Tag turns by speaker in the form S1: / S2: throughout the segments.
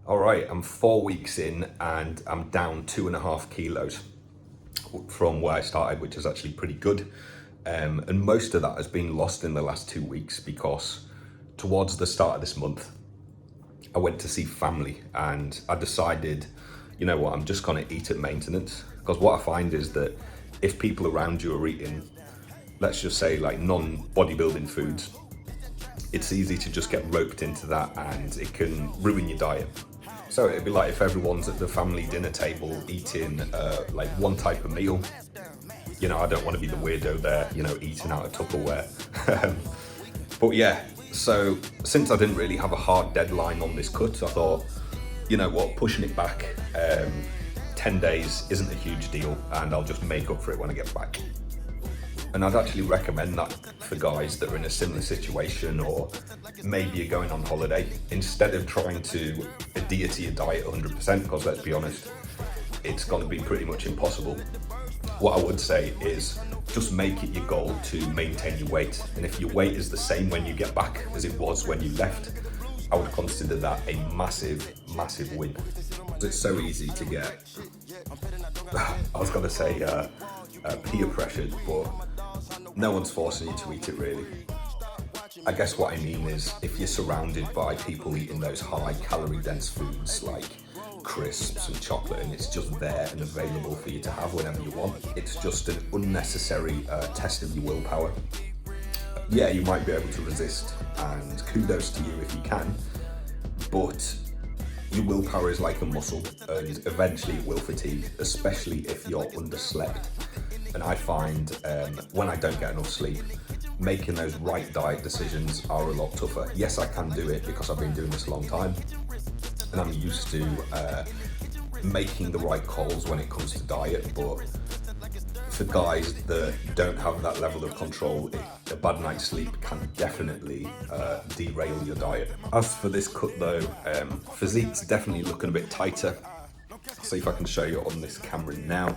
S1: All right, I'm 4 weeks in and I'm down 2.5 kilos from where I started, which is actually pretty good. And most of that has been lost in the last 2 weeks because towards the start of this month, I went to see family and I decided, you know what, I'm just going to eat at maintenance. Because what I find is that if people around you are eating, let's just say like non-bodybuilding foods, it's easy to just get roped into that and it can ruin your diet. So it'd be like if everyone's at the family dinner table eating like one type of meal. You know, I don't want to be the weirdo there, you know, eating out of Tupperware. But yeah, so since I didn't really have a hard deadline on this cut, I thought, you know what, pushing it back 10 days isn't a huge deal and I'll just make up for it when I get back. And I'd actually recommend that for guys that are in a similar situation, or maybe you're going on holiday, instead of trying to adhere to your diet 100%, because let's be honest, it's going to be pretty much impossible. What I would say is just make it your goal to maintain your weight. And if your weight is the same when you get back as it was when you left, I would consider that a massive, massive win. It's so easy to get, I was going to say peer pressured, but no one's forcing you to eat it really. I guess what I mean is if you're surrounded by people eating those high calorie dense foods like crisps and chocolate and it's just there and available for you to have whenever you want, it's just an unnecessary test of your willpower. Yeah, you might be able to resist and kudos to you if you can, but your willpower is like a muscle and eventually it will fatigue, especially if you're underslept. And I find when I don't get enough sleep, making those right diet decisions are a lot tougher. Yes, I can do it because I've been doing this a long time and I'm used to making the right calls when it comes to diet, but for guys that don't have that level of control, a bad night's sleep can definitely derail your diet. As for this cut though, physique's definitely looking a bit tighter. See if I can show you on this camera now.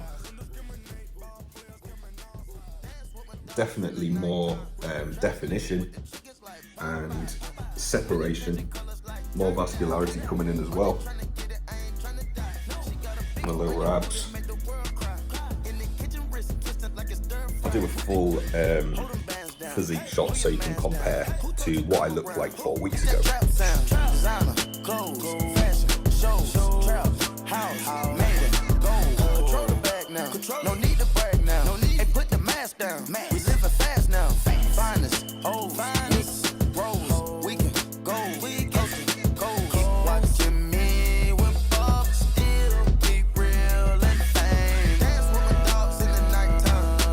S1: Definitely more definition and separation, more vascularity coming in as well. My lower abs. I'll do a full physique shot so you can compare to what I looked like 4 weeks ago. No need to brag now. Hey, put the mask down. We living fast now. Finest, old, rose. We can go. Keep watching me whip up. Still keep real and fame. Dance with my dogs in the nighttime.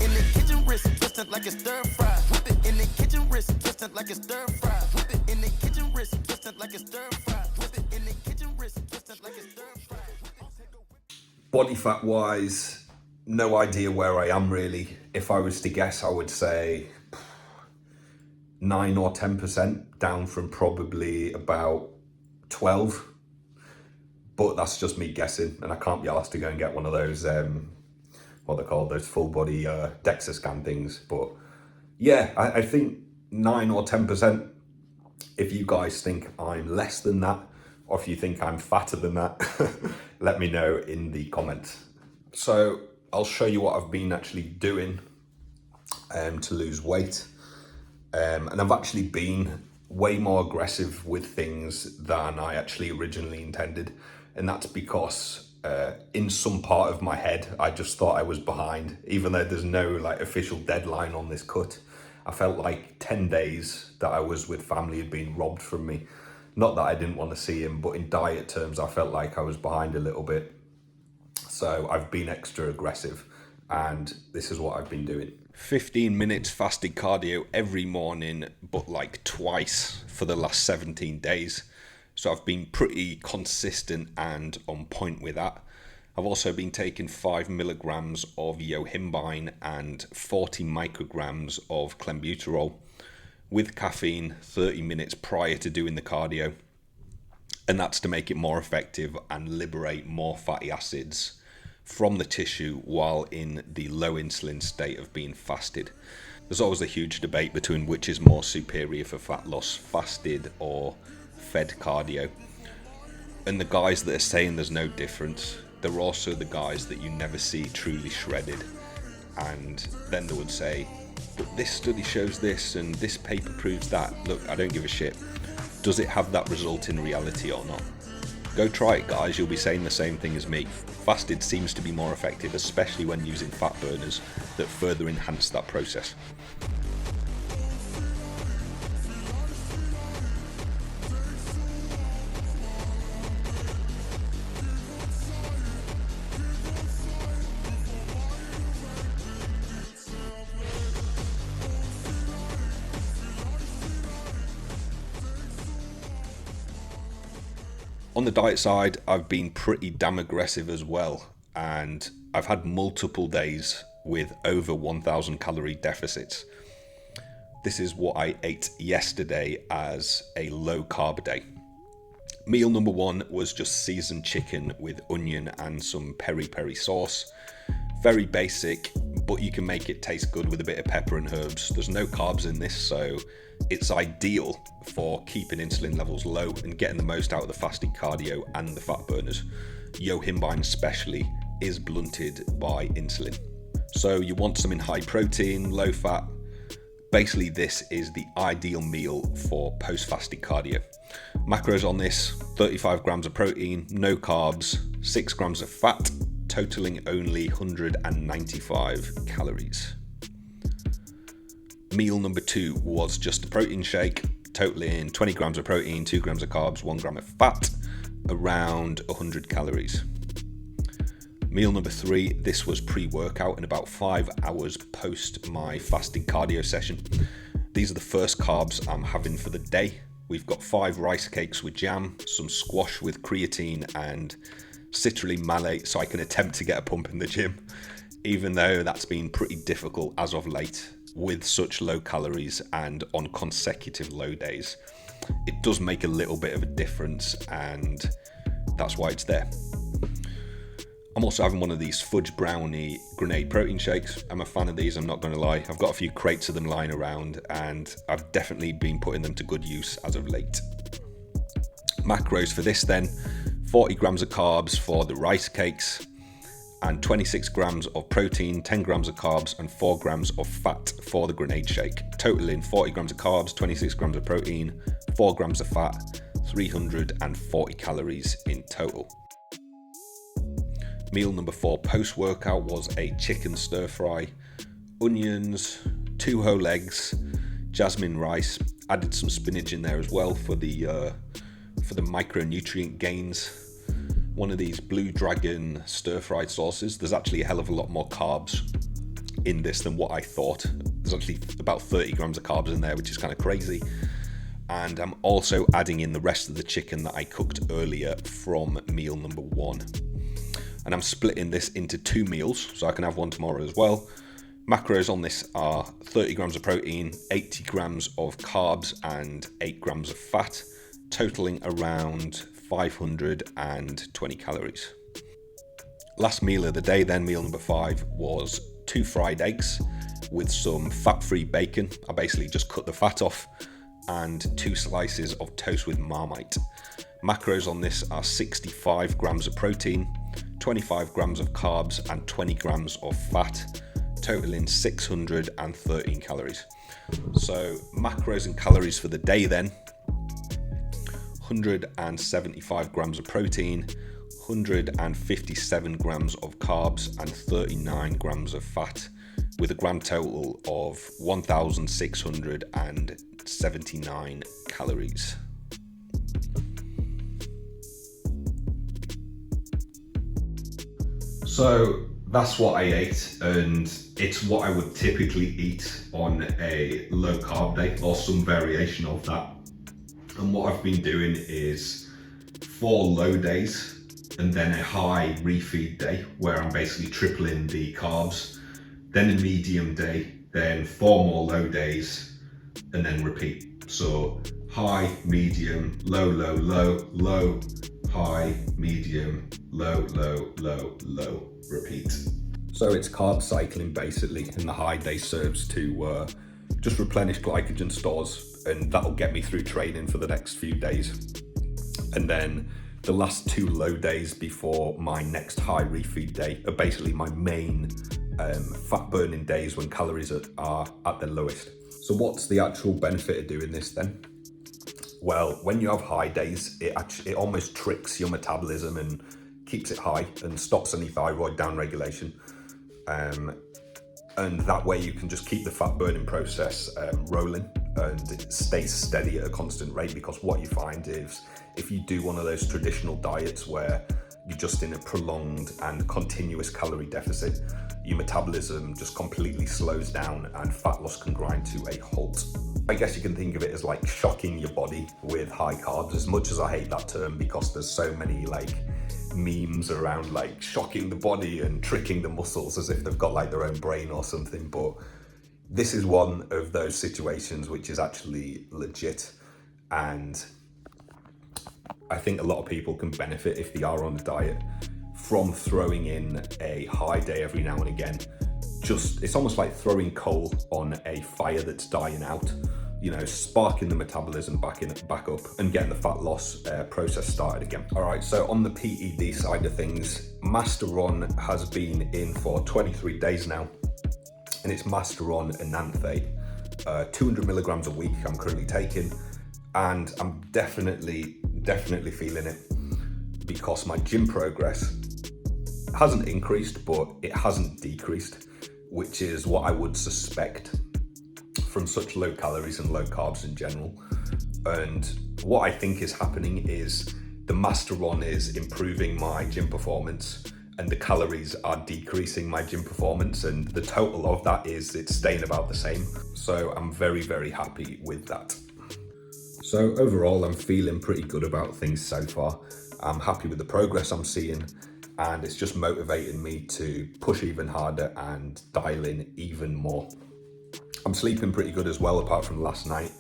S1: In the kitchen, wrist twisted like it's stir fry. Whip it in the kitchen, wrist twisted like it's stir fry. Whip it in the kitchen, wrist twisted like it's stir fry. Whip it in the kitchen, wrist twisted like it's stir fry. Body fat wise, no idea where I am really. If I was to guess, I would say 9 or 10% down from probably about 12. But that's just me guessing, and I can't be asked to go and get one of those, what they're called, those full body DEXA scan things. But yeah, I think 9 or 10%. If you guys think I'm less than that, or if you think I'm fatter than that, let me know in the comments. So I'll show you what I've been actually doing to lose weight. And I've actually been way more aggressive with things than I actually originally intended. And that's because in some part of my head, I just thought I was behind, even though there's no like official deadline on this cut. I felt like 10 days that I was with family had been robbed from me. Not that I didn't want to see him, but in diet terms, I felt like I was behind a little bit. So I've been extra aggressive and this is what I've been doing. 15 minutes fasted cardio every morning, but like twice for the last 17 days. So I've been pretty consistent and on point with that. I've also been taking 5 milligrams of yohimbine and 40 micrograms of clenbuterol with caffeine 30 minutes prior to doing the cardio. And that's to make it more effective and liberate more fatty acids from the tissue while in the low insulin state of being fasted. There's always a huge debate between which is more superior for fat loss, fasted or fed cardio. And the guys that are saying there's no difference, they're also the guys that you never see truly shredded. And then they would say, but this study shows this and this paper proves that. Look, I don't give a shit. Does it have that result in reality or not? Go try it, guys. You'll be saying the same thing as me. Fasted seems to be more effective, especially when using fat burners that further enhance that process. On the diet side, I've been pretty damn aggressive as well, and I've had multiple days with over 1,000 calorie deficits. This is what I ate yesterday as a low carb day. Meal number one was just seasoned chicken with onion and some peri-peri sauce. Very basic, but you can make it taste good with a bit of pepper and herbs. There's no carbs in this, so it's ideal for keeping insulin levels low and getting the most out of the fasted cardio and the fat burners. Yohimbine especially is blunted by insulin. So you want something high protein, low fat. Basically, this is the ideal meal for post-fasted cardio. Macros on this: 35 grams of protein, no carbs, 6 grams of fat, totaling only 195 calories. Meal number two was just a protein shake, totaling 20 grams of protein, 2 grams of carbs, 1 gram of fat, around 100 calories. Meal number three, this was pre-workout and about 5 hours post my fasted cardio session. These are the first carbs I'm having for the day. We've got 5 rice cakes with jam, some squash with creatine and citrulline malate, so I can attempt to get a pump in the gym, even though that's been pretty difficult as of late with such low calories and on consecutive low days. It does make a little bit of a difference, and that's why it's there. I'm also having one of these fudge brownie grenade protein shakes. I'm a fan of these, I'm not going to lie. I've got a few crates of them lying around, and I've definitely been putting them to good use as of late. Macros for this then: 40 grams of carbs for the rice cakes, and 26 grams of protein, 10 grams of carbs, and 4 grams of fat for the grenade shake, totaling 40 grams of carbs, 26 grams of protein, 4 grams of fat, 340 calories in total. Meal number four post-workout was a chicken stir fry, onions, 2 whole eggs, jasmine rice, added some spinach in there as well for the micronutrient gains. One of these Blue Dragon stir-fried sauces. There's actually a hell of a lot more carbs in this than what I thought. There's actually about 30 grams of carbs in there, which is kind of crazy. And I'm also adding in the rest of the chicken that I cooked earlier from meal number one. And I'm splitting this into 2 meals, so I can have one tomorrow as well. Macros on this are 30 grams of protein, 80 grams of carbs, and 8 grams of fat, totaling around 520 calories. Last meal of the day then, meal number 5, was 2 fried eggs with some fat-free bacon. I basically just cut the fat off, and 2 slices of toast with Marmite. Macros on this are 65 grams of protein, 25 grams of carbs, and 20 grams of fat, totaling 613 calories. So macros and calories for the day then: 175 grams of protein, 157 grams of carbs, and 39 grams of fat, with a grand total of 1,679 calories. So that's what I ate, and it's what I would typically eat on a low carb day or some variation of that. And what I've been doing is 4 low days and then a high refeed day where I'm basically tripling the carbs, then a medium day, then 4 more low days, and then repeat. So high, medium, low, low, low, low, high, medium, low, low, low, low, repeat. So it's carb cycling basically, and the high day serves to just replenish glycogen stores, and that'll get me through training for the next few days. And then the last 2 low days before my next high refeed day are basically my main fat burning days when calories are at their lowest. So what's the actual benefit of doing this then? Well, when you have high days, it almost tricks your metabolism and keeps it high and stops any thyroid downregulation. And that way you can just keep the fat burning process rolling, and it stays steady at a constant rate, because what you find is if you do one of those traditional diets where you're just in a prolonged and continuous calorie deficit, your metabolism just completely slows down and fat loss can grind to a halt. I guess you can think of it as like shocking your body with high carbs, as much as I hate that term because there's so many like memes around like shocking the body and tricking the muscles as if they've got like their own brain or something. But this is one of those situations which is actually legit, and I think a lot of people can benefit if they are on a diet from throwing in a high day every now and again. It's almost like throwing coal on a fire that's dying out, you know, sparking the metabolism back up and getting the fat loss process started again. All right, so on the PED side of things, Masteron has been in for 23 days now, and it's Masteron enanthate, 200 milligrams a week I'm currently taking, and I'm definitely feeling it, because my gym progress hasn't increased, but it hasn't decreased, which is what I would suspect from such low calories and low carbs in general. And what I think is happening is the Masteron is improving my gym performance, and the calories are decreasing my gym performance, and the total of that is it's staying about the same. So I'm very, very happy with that. So overall, I'm feeling pretty good about things so far. I'm happy with the progress I'm seeing, and it's just motivating me to push even harder and dial in even more. I'm sleeping pretty good as well, apart from last night,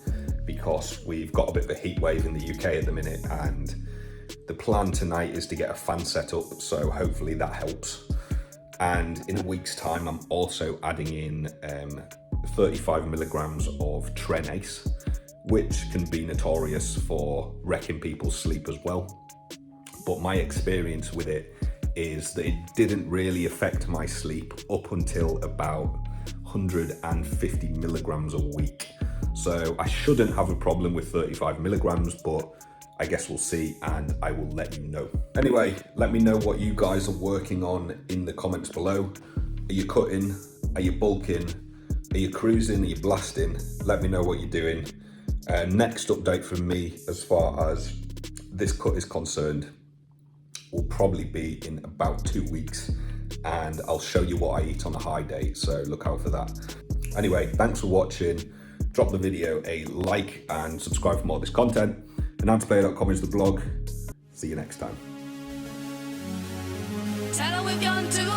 S1: because we've got a bit of a heat wave in the UK at the minute, and the plan tonight is to get a fan set up, so hopefully that helps. And in a week's time, I'm also adding in 35 milligrams of Trenace, which can be notorious for wrecking people's sleep as well. But my experience with it is that it didn't really affect my sleep up until about 150 milligrams a week. So I shouldn't have a problem with 35 milligrams, but I guess we'll see, and I will let you know. Anyway, let me know what you guys are working on in the comments below. Are you cutting? Are you bulking? Are you cruising? Are you blasting? Let me know what you're doing. Next update from me as far as this cut is concerned will probably be in about 2 weeks, and I'll show you what I eat on a high day, so look out for that. Anyway, thanks for watching. Drop the video a like and subscribe for more of this content. EnhancedPlayer.com is the blog. See you next time.
S2: Tell her we've gone too